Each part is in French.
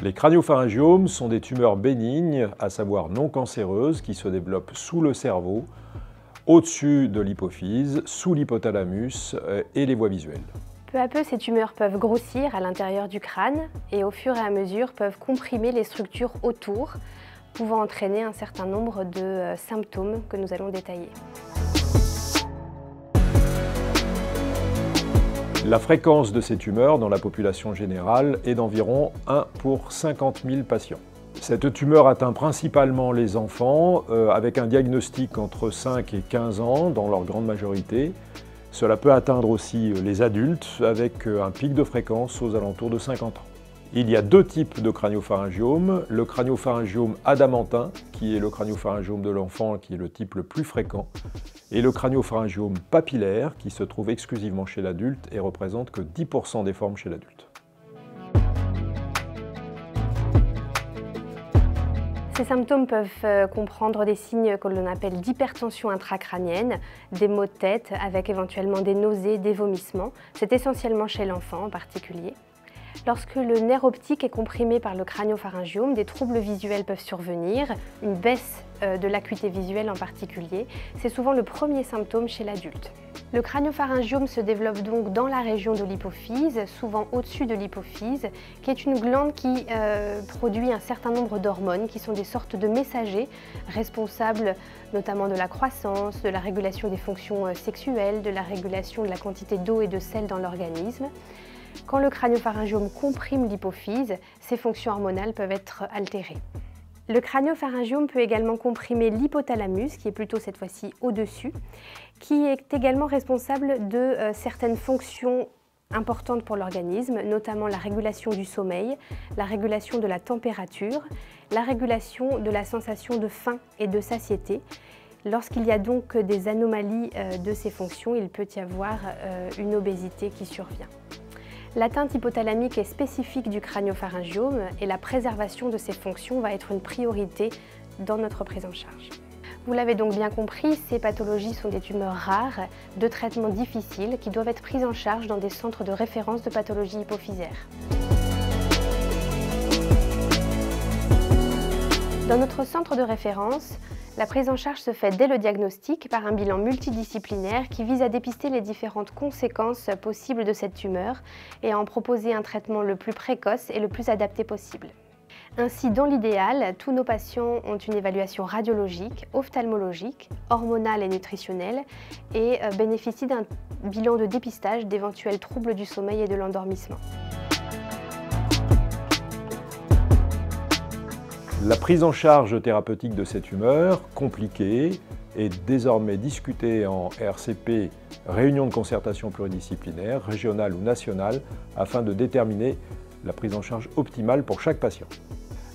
Les craniopharyngiomes sont des tumeurs bénignes, à savoir non cancéreuses, qui se développent sous le cerveau, au-dessus de l'hypophyse, sous l'hypothalamus et les voies visuelles. Peu à peu, ces tumeurs peuvent grossir à l'intérieur du crâne et au fur et à mesure peuvent comprimer les structures autour, pouvant entraîner un certain nombre de symptômes que nous allons détailler. La fréquence de ces tumeurs dans la population générale est d'environ 1 pour 50 000 patients. Cette tumeur atteint principalement les enfants avec un diagnostic entre 5 et 15 ans dans leur grande majorité. Cela peut atteindre aussi les adultes avec un pic de fréquence aux alentours de 50 ans. Il y a deux types de craniopharyngiomes. Le craniopharyngiome adamantin, qui est le craniopharyngiome de l'enfant, qui est le type le plus fréquent, et le craniopharyngiome papillaire, qui se trouve exclusivement chez l'adulte et représente que 10% des formes chez l'adulte. Ces symptômes peuvent comprendre des signes que l'on appelle d'hypertension intracrânienne, des maux de tête avec éventuellement des nausées, des vomissements. C'est essentiellement chez l'enfant en particulier. Lorsque le nerf optique est comprimé par le craniopharyngiome, des troubles visuels peuvent survenir, une baisse de l'acuité visuelle en particulier. C'est souvent le premier symptôme chez l'adulte. Le craniopharyngiome se développe donc dans la région de l'hypophyse, souvent au-dessus de l'hypophyse, qui est une glande qui produit un certain nombre d'hormones qui sont des sortes de messagers responsables notamment de la croissance, de la régulation des fonctions sexuelles, de la régulation de la quantité d'eau et de sel dans l'organisme. Quand le craniopharyngiome comprime l'hypophyse, ces fonctions hormonales peuvent être altérées. Le craniopharyngiome peut également comprimer l'hypothalamus, qui est plutôt cette fois-ci au-dessus, qui est également responsable de certaines fonctions importantes pour l'organisme, notamment la régulation du sommeil, la régulation de la température, la régulation de la sensation de faim et de satiété. Lorsqu'il y a donc des anomalies de ces fonctions, il peut y avoir une obésité qui survient. L'atteinte hypothalamique est spécifique du craniopharyngiome et la préservation de ces fonctions va être une priorité dans notre prise en charge. Vous l'avez donc bien compris, ces pathologies sont des tumeurs rares, de traitement difficile, qui doivent être prises en charge dans des centres de référence de pathologie hypophysaire. Dans notre centre de référence, la prise en charge se fait dès le diagnostic par un bilan multidisciplinaire qui vise à dépister les différentes conséquences possibles de cette tumeur et à en proposer un traitement le plus précoce et le plus adapté possible. Ainsi, dans l'idéal, tous nos patients ont une évaluation radiologique, ophtalmologique, hormonale et nutritionnelle et bénéficient d'un bilan de dépistage d'éventuels troubles du sommeil et de l'endormissement. La prise en charge thérapeutique de ces tumeurs, compliquée, est désormais discutée en RCP, réunion de concertation pluridisciplinaire, régionale ou nationale, afin de déterminer la prise en charge optimale pour chaque patient.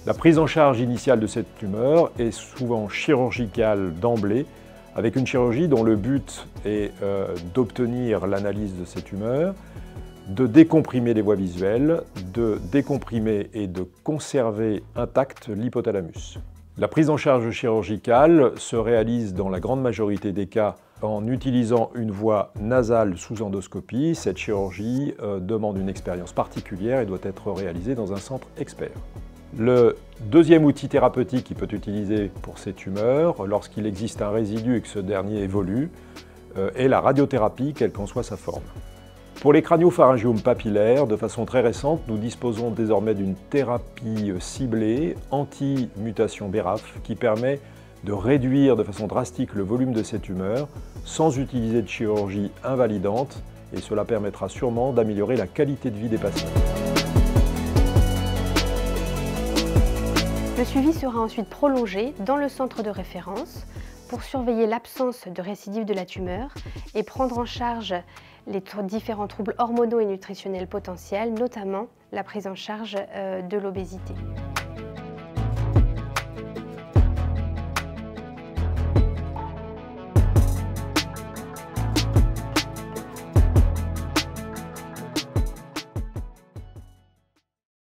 La prise en charge initiale de cette tumeur est souvent chirurgicale d'emblée, avec une chirurgie dont le but est d'obtenir l'analyse de ces tumeurs, de décomprimer les voies visuelles, de décomprimer et de conserver intact l'hypothalamus. La prise en charge chirurgicale se réalise dans la grande majorité des cas en utilisant une voie nasale sous endoscopie. Cette chirurgie demande une expérience particulière et doit être réalisée dans un centre expert. Le deuxième outil thérapeutique qui peut être utilisé pour ces tumeurs, lorsqu'il existe un résidu et que ce dernier évolue, est la radiothérapie, quelle qu'en soit sa forme. Pour les craniopharyngiomes papillaires, de façon très récente, nous disposons désormais d'une thérapie ciblée anti-mutation BRAF qui permet de réduire de façon drastique le volume de ces tumeurs sans utiliser de chirurgie invalidante et cela permettra sûrement d'améliorer la qualité de vie des patients. Le suivi sera ensuite prolongé dans le centre de référence pour surveiller l'absence de récidive de la tumeur et prendre en charge les différents troubles hormonaux et nutritionnels potentiels, notamment la prise en charge de l'obésité.